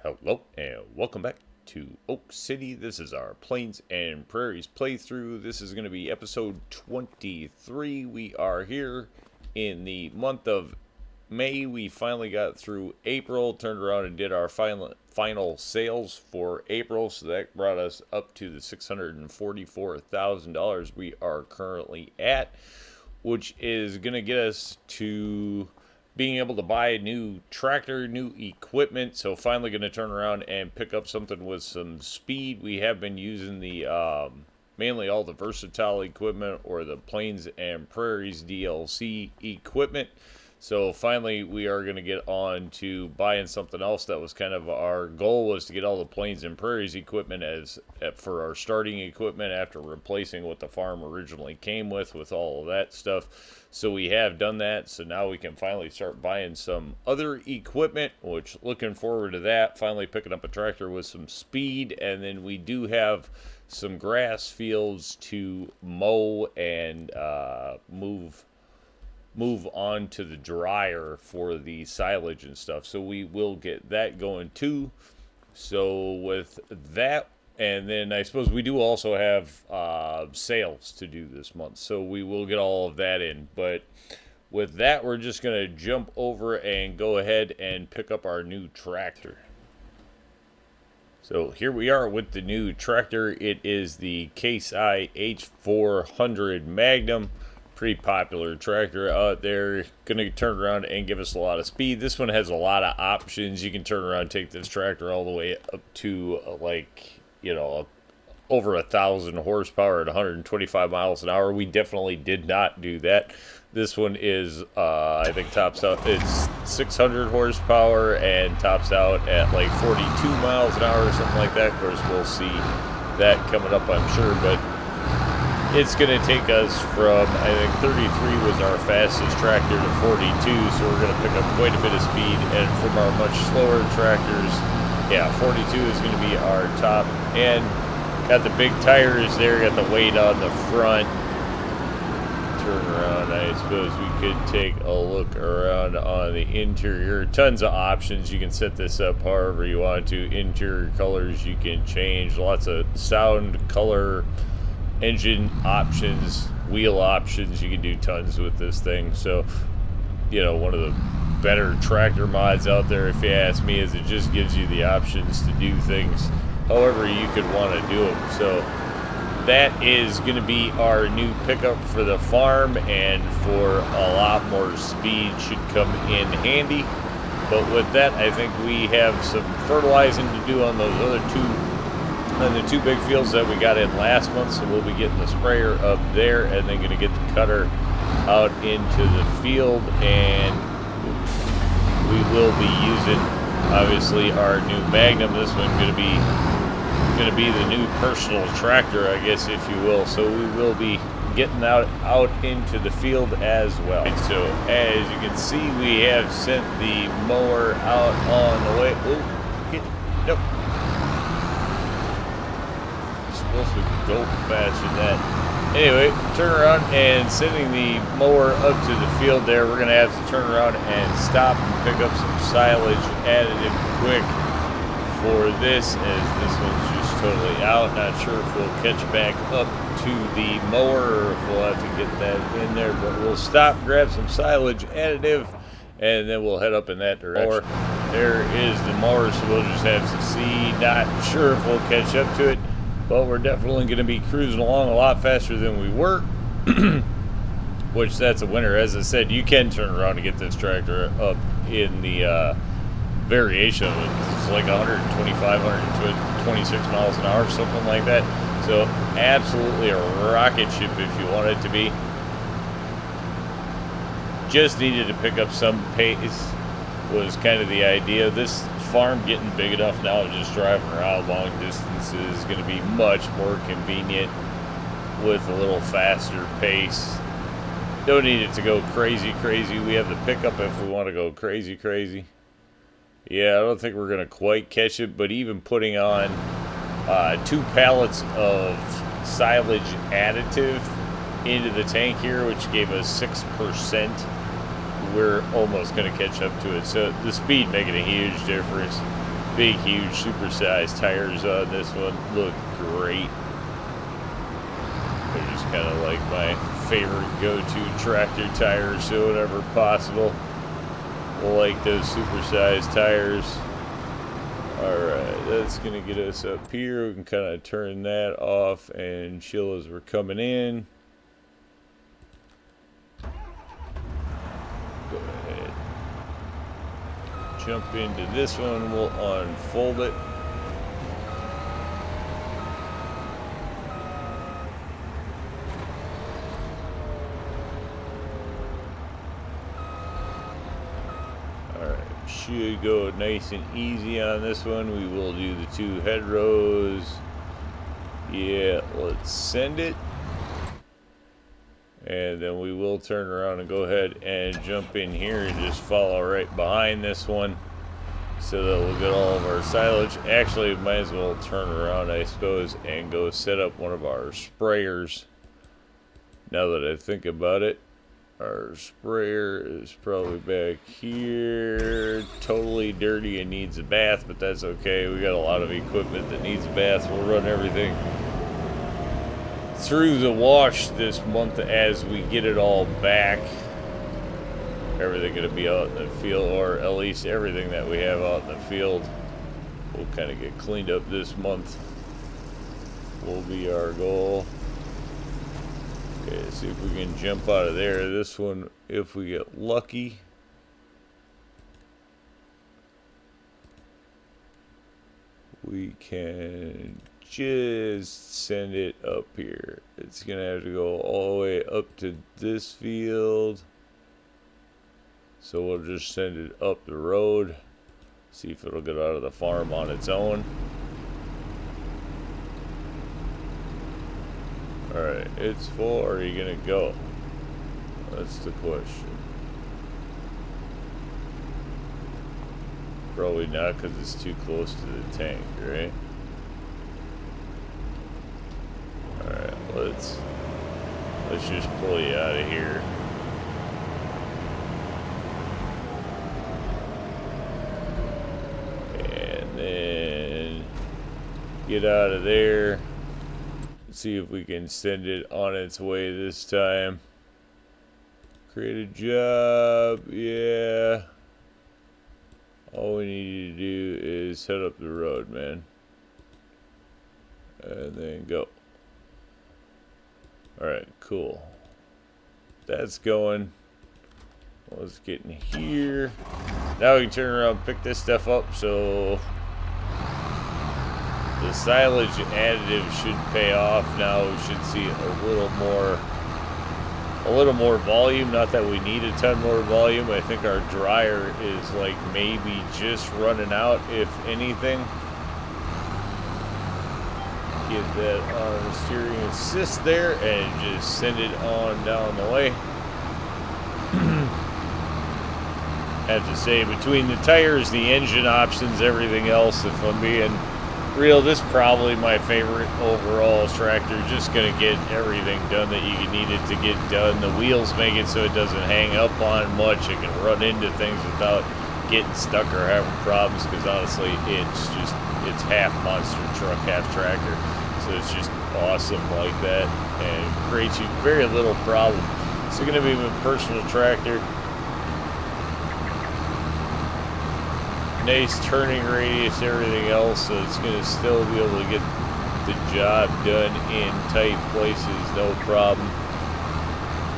Hello and welcome back to Oak City. This is our Plains and Prairies playthrough. This is going to be episode 23. We are here in the month of May. We finally got through April, turned around and did our final sales for April. So that brought us up to the $644,000 we are currently at, which is going to get us to being able to buy a new tractor, new equipment. So finally going to turn around and pick up something with some speed. We have been using the mainly all the versatile equipment or the Plains and Prairies DLC equipment. So finally we are going to get on to buying something else. That was kind of our goal, was to get all the Plains and Prairies equipment for our starting equipment after replacing what the farm originally came with all of that stuff. So we have done that. So now we can finally start buying some other equipment, which looking forward to that. Finally picking up a tractor with some speed. And then we do have some grass fields to mow and move on to the dryer for the silage and stuff. So we will get that going too. So with that, and then I suppose we do also have sales to do this month. So we will get all of that in. But with that, we're just going to jump over and go ahead and pick up our new tractor. So here we are with the new tractor. It is the Case I H400 Magnum. Pretty popular tractor out there. Going to turn around and give us a lot of speed. This one has a lot of options. You can turn around and take this tractor all the way up to over 1,000 horsepower at 125 miles an hour. We definitely did not do that. This one is I think tops out, it's 600 horsepower and tops out at like 42 miles an hour or something like that. Of course, we'll see that coming up, I'm sure, but it's going to take us from, I think 33 was our fastest tractor to 42, so we're going to pick up quite a bit of speed. And from our much slower tractors, 42 is going to be our top. And got the big tires there, got the weight on the front. Turn around, I suppose we could take a look around on the interior. Tons of options. You can set this up however you want to. Interior colors you can change. Lots of sound, color, engine options, wheel options. You can do tons with this thing. So, one of the better tractor mods out there, if you ask me, is it just gives you the options to do things however you could want to do them. So that is going to be our new pickup for the farm, and for a lot more speed should come in handy. But with that, I think we have some fertilizing to do on those other the two big fields that we got in last month. So we'll be getting the sprayer up there and then going to get the cutter out into the field, and we will be using obviously our new Magnum. This one going to be the new personal tractor, I guess, if you will. So we will be getting out into the field as well. And so as you can see, we have sent the mower out on the way. Nope. Supposed to go faster than that. Anyway, turn around and sending the mower up to the field there. We're going to have to turn around and stop and pick up some silage additive quick for this, as this one's just totally out. Not sure if we'll catch back up to the mower or if we'll have to get that in there, but we'll stop, grab some silage additive, and then we'll head up in that direction. There is the mower, so we'll just have to see. Not sure if we'll catch up to it, but we're definitely going to be cruising along a lot faster than we were, which that's a winner. As I said, you can turn around and get this tractor up in the variation of it. It's like 125, 126 miles an hour, something like that. So absolutely a rocket ship if you want it to be. Just needed to pick up some pace was kind of the idea. This farm getting big enough now, just driving around long distances is going to be much more convenient with a little faster pace. Don't need it to go crazy. We have the pickup if we want to go crazy. Yeah, I don't think we're going to quite catch it, but even putting on 2 pallets of silage additive into the tank here, which gave us 6%, we're almost going to catch up to it. So the speed making a huge difference. Big, huge, supersized tires on this one. Look great. They're just kind of like my favorite go-to tractor tires, so whenever possible, we'll like those supersized tires. Alright, that's going to get us up here. We can kind of turn that off and chill as we're coming in. Go ahead. Jump into this one. We'll unfold it. Should go nice and easy on this one. We will do the 2 head rows. Yeah, let's send it. And then we will turn around and go ahead and jump in here and just follow right behind this one so that we'll get all of our silage. Actually, might as well turn around, I suppose, and go set up one of our sprayers. Now that I think about it. Our sprayer is probably back here. Totally dirty and needs a bath, but that's okay. We got a lot of equipment that needs a bath. We'll run everything through the wash this month as we get it all back. Everything going to be out in the field, or at least everything that we have out in the field will kind of get cleaned up this month. Will be our goal. Okay, see if we can jump out of there. This one, if we get lucky. We can just send it up here. It's going to have to go all the way up to this field. So we'll just send it up the road. See if it'll get out of the farm on its own. Alright, it's full. Or are you going to go? That's the question. Probably not, because it's too close to the tank, right? Alright, let's just pull you out of here. And then get out of there. See if we can send it on its way this time. Create a job. Yeah. All we need to do is head up the road, man. And then go. Alright, cool. That's going. Let's get in here. Now we can turn around and pick this stuff up, so the silage additive should pay off. Now we should see a little more volume. Not that we need a ton more volume. I think our dryer is like maybe just running out, if anything. Get that on the steering assist there and just send it on down the way. Have to say, between the tires, the engine options, everything else, if I'm being real, this is probably my favorite overall tractor. Just gonna get everything done that you need it to get done. The wheels make it so it doesn't hang up on much. It can run into things without getting stuck or having problems, because honestly it's half monster truck, half tractor, so it's just awesome like that and creates you very little problem. It's gonna be my personal tractor. Nice turning radius, everything else, so it's going to still be able to get the job done in tight places, no problem.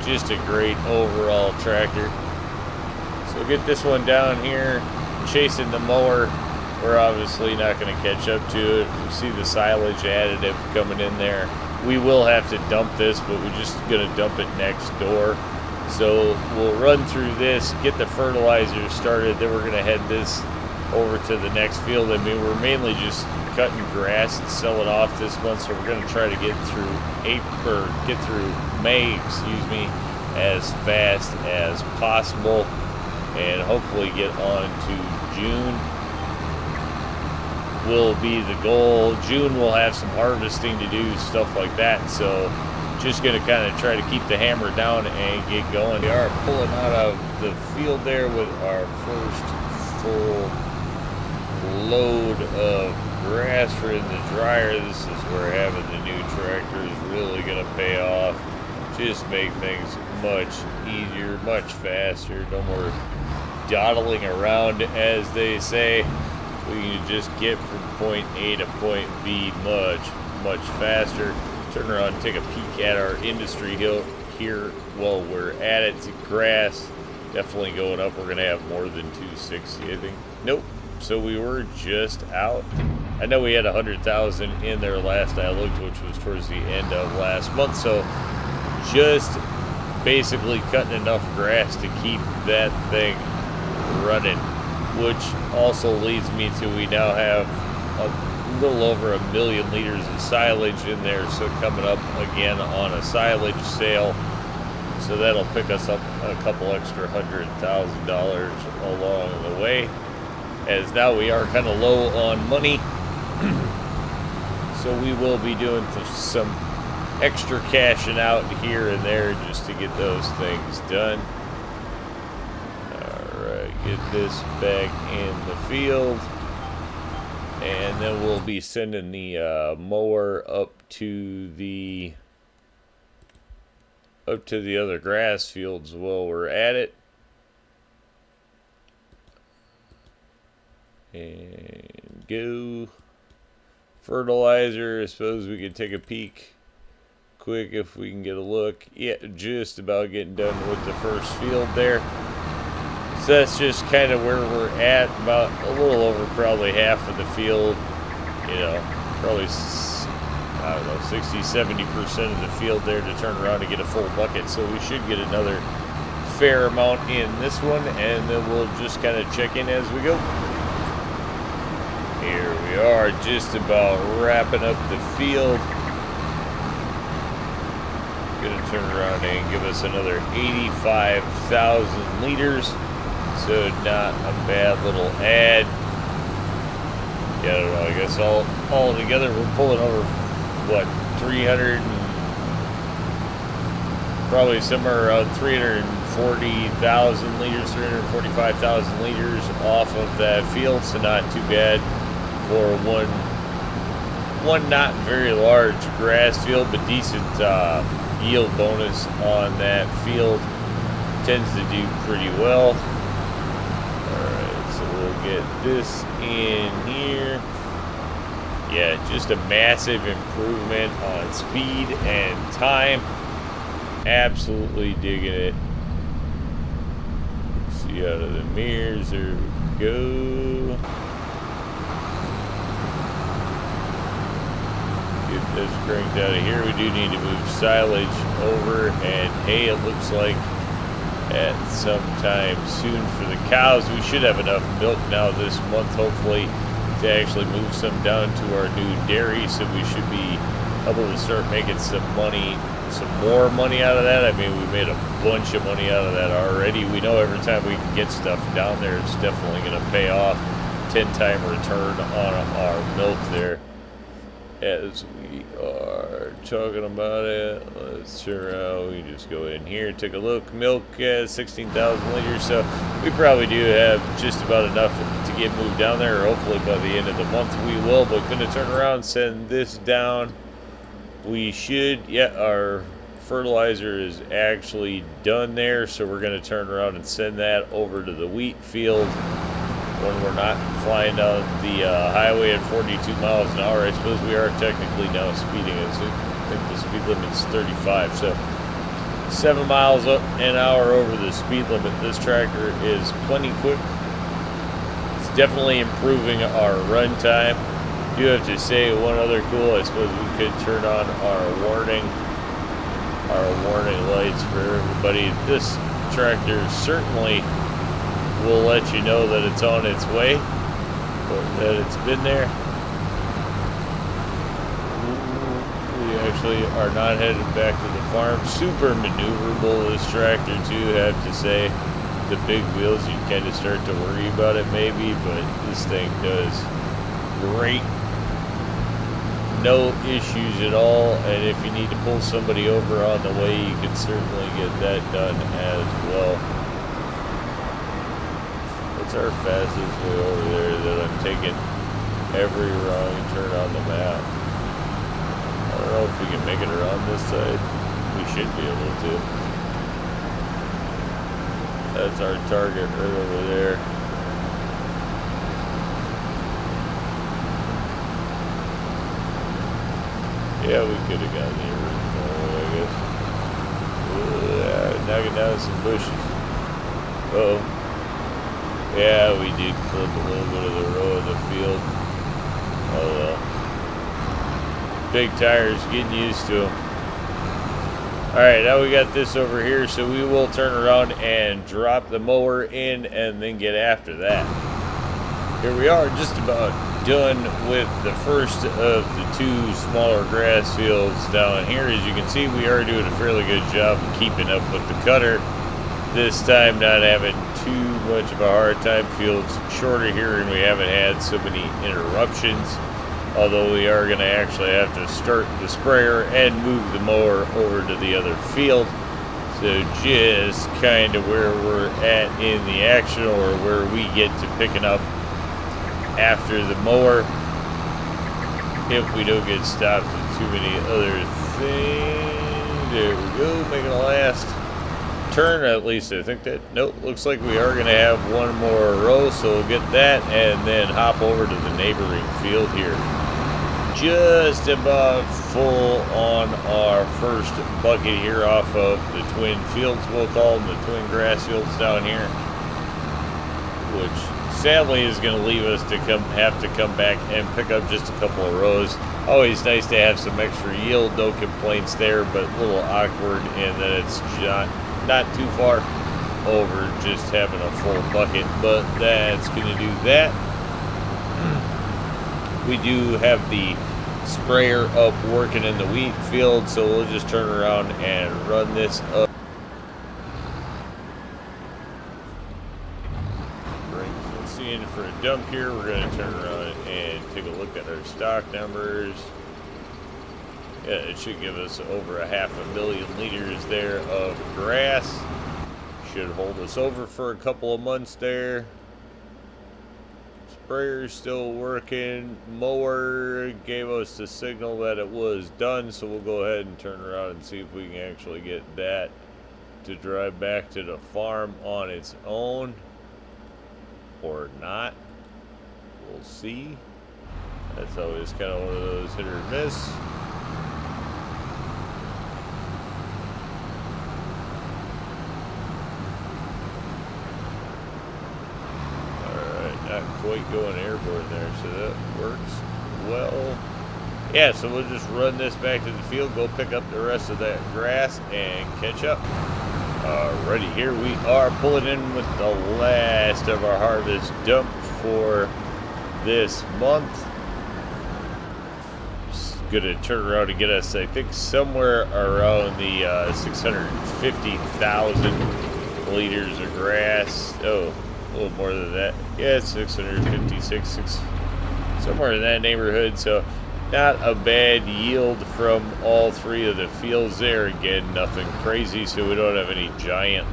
Just a great overall tractor. So get this one down here, chasing the mower. We're obviously not going to catch up to it. You see the silage additive coming in there. We will have to dump this, but we're just going to dump it next door. So we'll run through this, get the fertilizer started, then we're going to head this over to the next field. I mean, we're mainly just cutting grass and selling off this month, so we're going to try to get through May, as fast as possible, and hopefully get on to June. Will be the goal. June we'll have some harvesting to do, stuff like that. So just going to kind of try to keep the hammer down and get going. We are pulling out of the field there with our first full load of grass for in the dryer. This is where having the new tractor is really going to pay off. Just make things much easier, much faster. No more dawdling around, as they say. We can just get from point A to point B much faster. Turn around and take a peek at our industry hill here while we're at it. Grass definitely going up. We're going to have more than 260, I think. Nope. So we were just out. I know we had 100,000 in there last I looked, which was towards the end of last month. So just basically cutting enough grass to keep that thing running, which also leads me to we now have a little over 1 million liters of silage in there. So coming up again on a silage sale. So that'll pick us up a couple extra $100,000 along the way, as now we are kind of low on money. So we will be doing some extra cashing out here and there just to get those things done. Alright, get this back in the field. And then we'll be sending the mower up to the other grass fields while we're at it. And go. Fertilizer. I suppose we could take a peek quick if we can get a look. Yeah, just about getting done with the first field there. So that's just kind of where we're at. About a little over probably half of the field. You know, probably, I don't know, 60-70% of the field there to turn around and get a full bucket. So we should get another fair amount in this one, and then we'll just kind of check in as we go. Here we are, just about wrapping up the field. Gonna turn around and give us another 85,000 liters. So not a bad little add. Yeah, I don't know, I guess all together we're pulling over, what, 300 and probably somewhere around 340,000 liters, 345,000 liters off of that field. So not too bad for one not very large grass field, but decent yield bonus on that field. Tends to do pretty well. Alright, so we'll get this in here. Yeah, just a massive improvement on speed and time. Absolutely digging it. See out of the mirrors, there we go. Get this cranked out of here. We do need to move silage over, and hey, it looks like at some time soon for the cows. We should have enough milk now this month, hopefully, to actually move some down to our new dairy, so we should be able to start making some money, some more money out of that. I mean, we made a bunch of money out of that already. We know every time we can get stuff down there, it's definitely going to pay off. 10-time return on our milk there. As we are talking about it, let's turn around. We just go in here, take a look. Milk, 16,000 liters. So we probably do have just about enough to get moved down there. Or hopefully by the end of the month we will. But going to turn around, send this down. We should. Yeah, our fertilizer is actually done there. So we're going to turn around and send that over to the wheat field when we're not flying down the highway at 42 miles an hour. I suppose we are technically now speeding. I think the speed limit's 35. So 7 miles an hour over the speed limit. This tractor is plenty quick. It's definitely improving our run time. Do have to say one other cool, I suppose we could turn on our warning lights for everybody. This tractor certainly will let you know that it's on its way, or that it's been there. We actually are not headed back to the farm. Super maneuverable, this tractor too, have to say. The big wheels, you kind of start to worry about it maybe, but this thing does great. No issues at all, and if you need to pull somebody over on the way, you can certainly get that done as well. Let's our fastest way over there that I'm taking every wrong turn on the map. I don't know if we can make it around this side. We should be able to. That's our target right over there. Yeah, we could have gotten the original, I guess. Knocking down some bushes. Uh-oh. Yeah, we did clip a little bit of the row of the field. Oh well. Big tires, getting used to them. Alright, now we got this over here, so we will turn around and drop the mower in and then get after that. Here we are, just about done with the first of the two smaller grass fields down here. As you can see, we are doing a fairly good job of keeping up with the cutter. This time not having too much of a hard time. Fields shorter here and we haven't had so many interruptions. Although we are going to actually have to start the sprayer and move the mower over to the other field. So just kind of where we're at in the action, or where we get to picking up after the mower, if we don't get stopped with too many other things. There we go, making a last turn, at least I think that. Nope, looks like we are going to have one more row, so we'll get that and then hop over to the neighboring field here. Just about full on our first bucket here off of the twin fields, we'll call them, the twin grass fields down here, which sadly is going to leave us to have to come back and pick up just a couple of rows. Always nice to have some extra yield, no complaints there, but a little awkward in that it's not too far over just having a full bucket, but that's going to do that. We do have the sprayer up working in the wheat field, so we'll just turn around and run this up. In for a dump here. We're going to turn around and take a look at our stock numbers. Yeah, it should give us over 500 million liters there of grass. Should hold us over for a couple of months there. Sprayer's still working. Mower gave us the signal that it was done, so we'll go ahead and turn around and see if we can actually get that to drive back to the farm on its own. Or not. We'll see. That's always kind of one of those hit or miss. Alright, not quite going airborne there, so that works well. Yeah, so we'll just run this back to the field, go pick up the rest of that grass, and catch up. Alrighty, here we are pulling in with the last of our harvest dump for this month. Just gonna turn around and get us, I think, somewhere around the 650,000 liters of grass. Oh, a little more than that. Yeah, 656, somewhere in that neighborhood. So not a bad yield from all three of the fields there. Again, nothing crazy, so we don't have any giant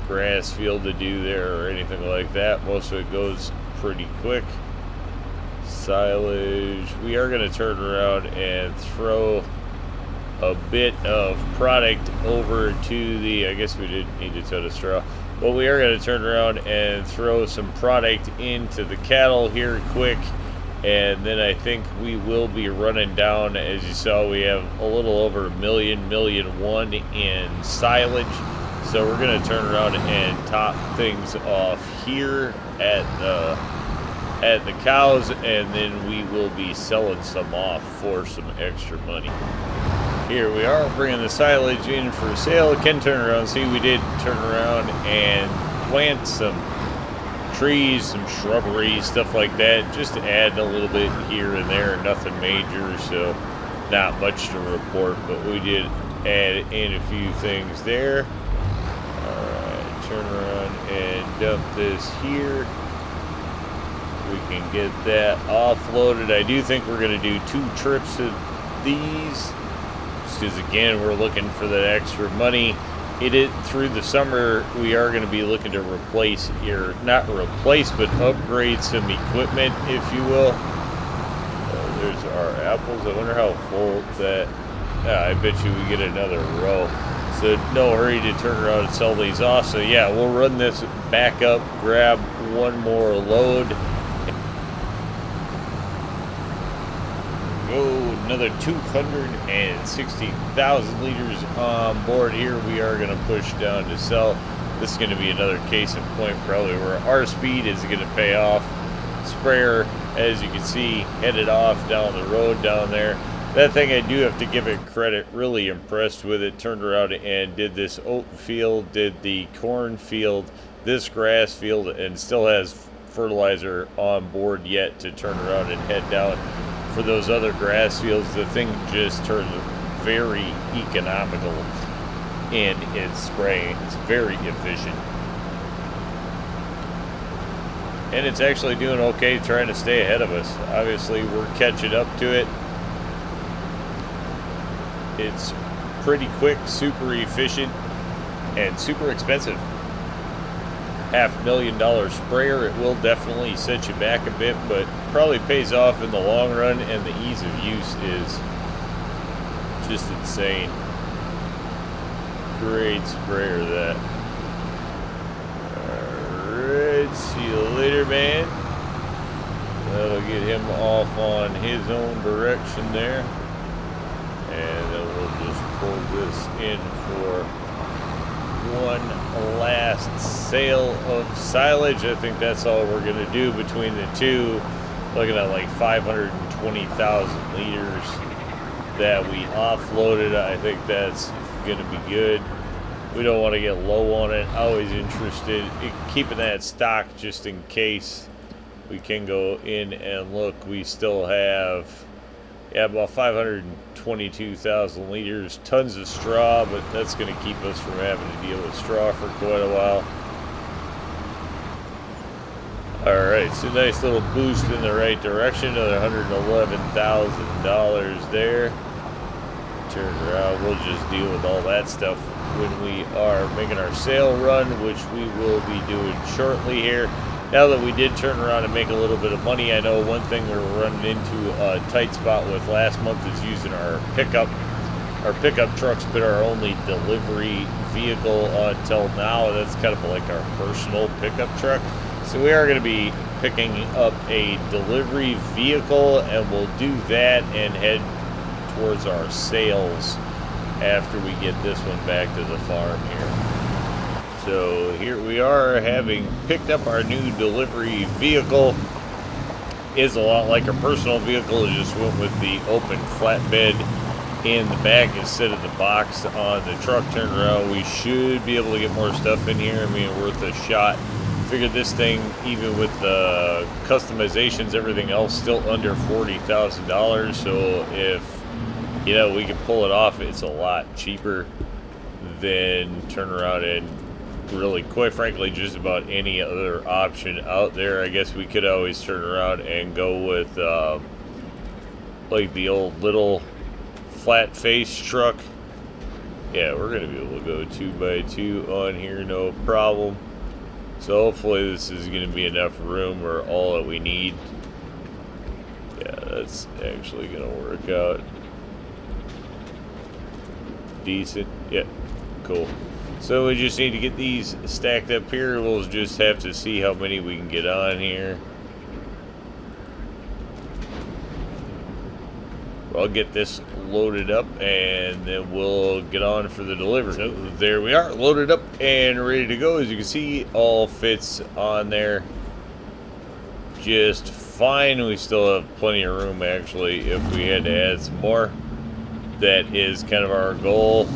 grass field to do there or anything like that. Most of it goes pretty quick. Silage. We are going to turn around and throw a bit of product over to the, I guess we didn't need a ton of straw, but we are going to turn around and throw some product into the cattle here quick. And then I think we will be running down, as you saw, we have a little over a million in silage. So we're going to turn around and top things off here at the cows, and then we will be selling some off for some extra money. Here we are bringing the silage in for sale. Can turn around. See, we did turn around and plant some trees, some shrubbery, stuff like that, just to add a little bit here and there. Nothing major, so not much to report, but we did add in a few things there. Alright, turn around and dump this here. We can get that offloaded. I do think we're going to do 2 trips of these, just because again we're looking for that extra money. through the summer, we are going to be looking to replace, or not replace, but upgrade some equipment, if you will. There's our apples. I wonder how full that. I bet you we get another row. So no hurry to turn around and sell these off. So yeah, we'll run this back up, grab one more load. Go another 260,000 liters on board here. We are going to push down to sell. This is going to be another case in point, probably where our speed is going to pay off. Sprayer, as you can see, headed off down the road down there. That thing, I do have to give it credit, really impressed with it. Turned around and did this oat field, did the corn field, this grass field, and still has fertilizer on board yet to turn around and head down for those other grass fields. The thing just turned very economical in its spraying. It's very efficient. And it's actually doing okay, trying to stay ahead of us. Obviously, we're catching up to it. It's pretty quick, super efficient, and super expensive. $500,000 sprayer. It will definitely set you back a bit, but probably pays off in the long run, and the ease of use is just insane. Great sprayer, that. Alright, see you later, man. That'll get him off on his own direction there. And then we'll just pull this in for one last sale of silage. I think that's all we're going to do between the two. Looking at like 520,000 liters that we offloaded. I think that's going to be good. We don't want to get low on it. Always interested in keeping that stock just in case. We can go in and look. We still have about 522,000 liters, tons of straw, but that's going to keep us from having to deal with straw for quite a while. Alright, so nice little boost in the right direction, another $111,000 there. Turn around, we'll just deal with all that stuff when we are making our sale run, which we will be doing shortly here. Now that we did turn around and make a little bit of money, I know one thing we were running into a tight spot with last month is using our pickup. Our pickup truck's been our only delivery vehicle until now. That's kind of like our personal pickup truck. So we are going to be picking up a delivery vehicle, and we'll do that and head towards our sales after we get this one back to the farm here. So here we are, having picked up our new delivery vehicle. Is a lot like a personal vehicle. It just went with the open flatbed in the back instead of the box on the truck. Turn around, we should be able to get more stuff in here. I mean, worth a shot. Figured this thing, even with the customizations, everything else, still under $40,000. So if we can pull it off, it's a lot cheaper than turn around and really, quite frankly, just about any other option out there. I guess we could always turn around and go with like the old little flat face truck. Yeah, we're gonna be able to go 2x2 on here, no problem. So hopefully this is gonna be enough room, or all that we need. Yeah, that's actually gonna work out decent. Yeah, cool. So we just need to get these stacked up here. We'll just have to see how many we can get on here. I'll get this loaded up, and then we'll get on for the delivery. So there we are, loaded up and ready to go. As you can see, all fits on there just fine. We still have plenty of room, actually, if we had to add some more. That is kind of our goal.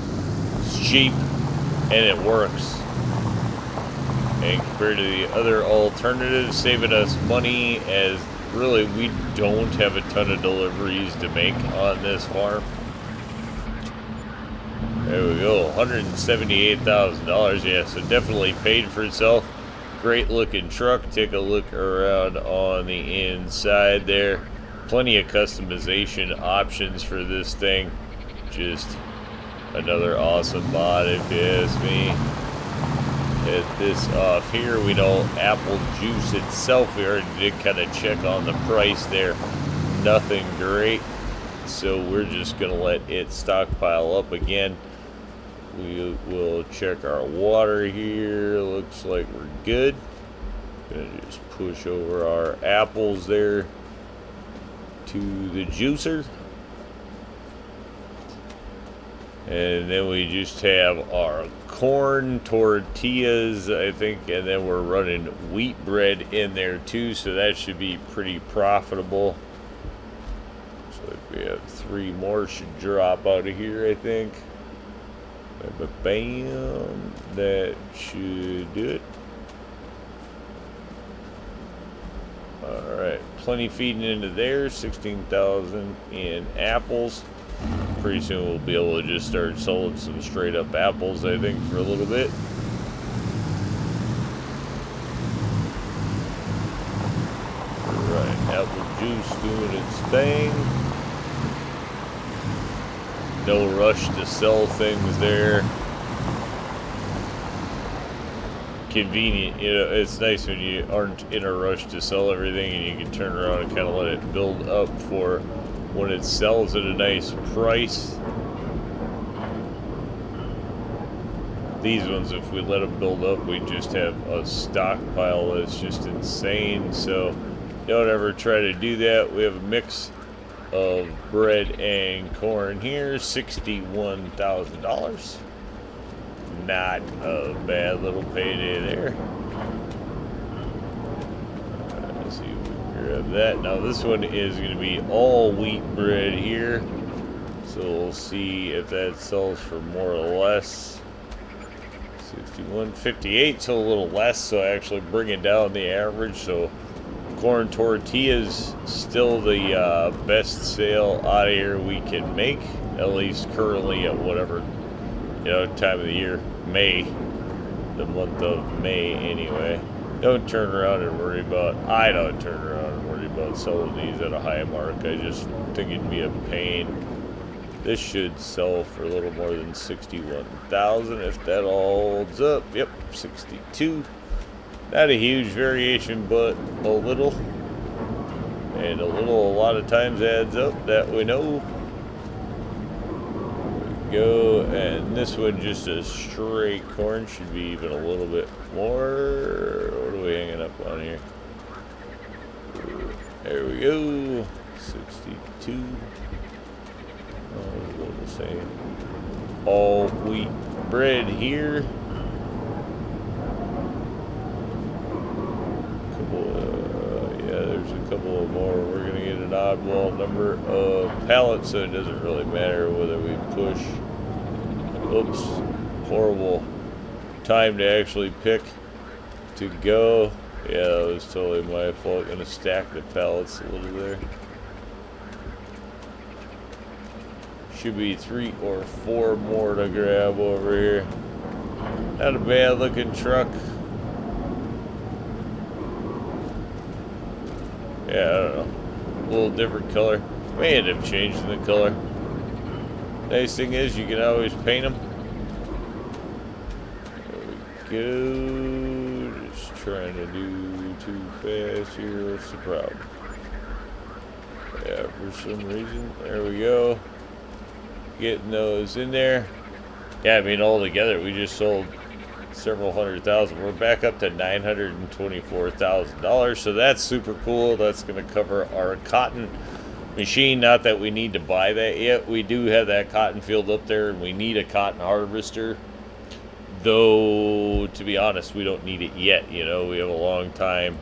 It's cheap, and it works. And compared to the other alternatives, saving us money, as really we don't have a ton of deliveries to make on this farm. There we go, $178,000. Yeah, so definitely paid for itself. Great looking truck. Take a look around on the inside there. Plenty of customization options for this thing. Just Another awesome mod, if you ask me. Hit this off here. We know apple juice itself, we already did kind of check on the price there. Nothing great. So we're just going to let it stockpile up again. We will check our water here. Looks like we're good. Gonna just push over our apples there to the juicer. And then we just have our corn tortillas, I think, and then we're running wheat bread in there too, so that should be pretty profitable. So if we have 3 more should drop out of here, I think. Bam, that should do it. Alright, plenty feeding into there, 16,000 in apples. Pretty soon we'll be able to just start selling some straight up apples, I think, for a little bit. Alright, apple juice doing its thing. No rush to sell things there. Convenient, you know, it's nice when you aren't in a rush to sell everything and you can turn around and kind of let it build up for when it sells at a nice price. These ones, if we let them build up, we just have a stockpile that's just insane. So don't ever try to do that. We have a mix of bread and corn here, $61,000. Not a bad little payday there. Let's see if we can grab that. Now this one is going to be all wheat bread here, so we'll see if that sells for more or less. 61.58, so a little less, so actually bringing down the average. So corn tortillas still the best sale out of here we can make, at least currently at whatever, you know, time of the year. May, the month of May anyway. Don't turn around and worry about, I don't turn around and worry about selling these at a high mark. I just think it'd be a pain. This should sell for a little more than 61,000 if that holds up. Yep, 62. Not a huge variation, but a little. And a little a lot of times adds up, that we know. Go, and this one just a straight corn should be even a little bit more. What are we hanging up on here? There we go. 62. What the same. All wheat bread here. There's a couple of more. We're gonna get an oddball number of pallets, so it doesn't really matter whether we push. Oops, horrible time to actually pick to go. Yeah, that was totally my fault. Gonna stack the pallets a little there. Should be 3 or 4 more to grab over here. Not a bad looking truck. Yeah, I don't know. A little different color. May end up changing the color. Nice thing is you can always paint them. There we go. Just trying to do too fast here. What's the problem? Yeah, for some reason. There we go. Getting those in there. Yeah, I mean, altogether we just sold several $100,000. We're back up to $924,000, so that's super cool. That's going to cover our cotton machine. Not that we need to buy that yet. We do have that cotton field up there, and we need a cotton harvester. Though, to be honest, we don't need it yet. You know, we have a long time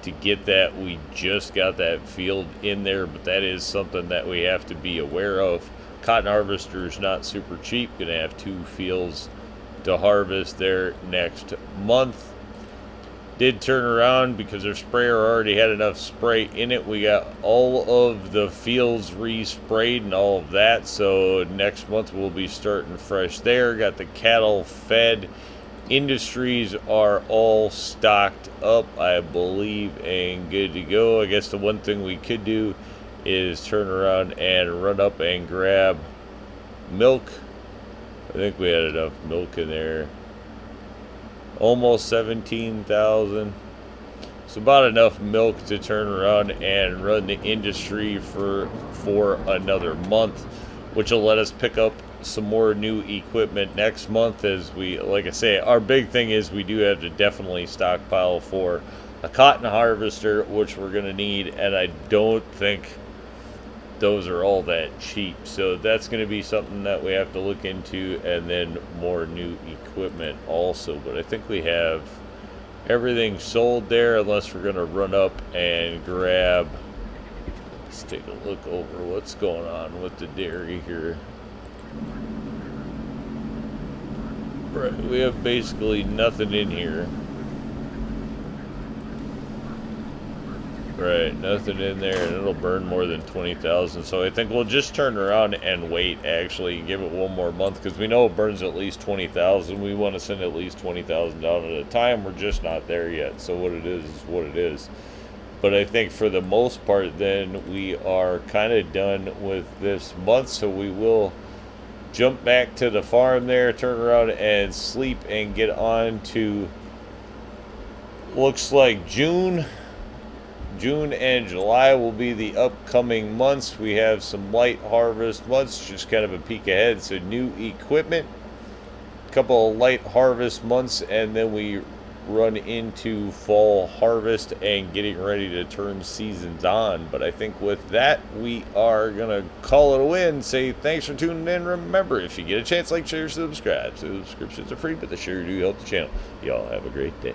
to get that. We just got that field in there, but that is something that we have to be aware of. Cotton harvester is not super cheap. Going to have 2 fields to harvest there next month. Did turn around because our sprayer already had enough spray in it. We got all of the fields resprayed and all of that, so next month we'll be starting fresh there. Got the cattle fed. Industries are all stocked up, I believe, and good to go. I guess the one thing we could do is turn around and run up and grab milk I think we had enough milk in there. Almost 17,000. So about enough milk to turn around and run the industry for another month, which will let us pick up some more new equipment next month. As we, like I say, our big thing is we do have to definitely stockpile for a cotton harvester, which we're going to need, and I don't think those are all that cheap. So that's going to be something that we have to look into, and then more new equipment also. But I think we have everything sold there, unless we're going to run up and grab. Let's take a look over what's going on with the dairy here. Right, we have basically nothing in here. Right, nothing in there, and it'll burn more than 20,000. So I think we'll just turn around and wait, actually, and give it one more month, because we know it burns at least 20,000. We want to send at least 20,000 down at a time. We're just not there yet. So what it is what it is. But I think for the most part, then we are kind of done with this month. So we will jump back to the farm there, turn around and sleep, and get on to, looks like June and July will be the upcoming months. We have some light harvest months, just kind of a peek ahead. So new equipment, a couple of light harvest months, and then we run into fall harvest and getting ready to turn seasons on. But I think with that, we are going to call it a win. Say thanks for tuning in. Remember, if you get a chance, like, share, subscribe. Subscriptions are free, but they sure do help the channel. Y'all have a great day.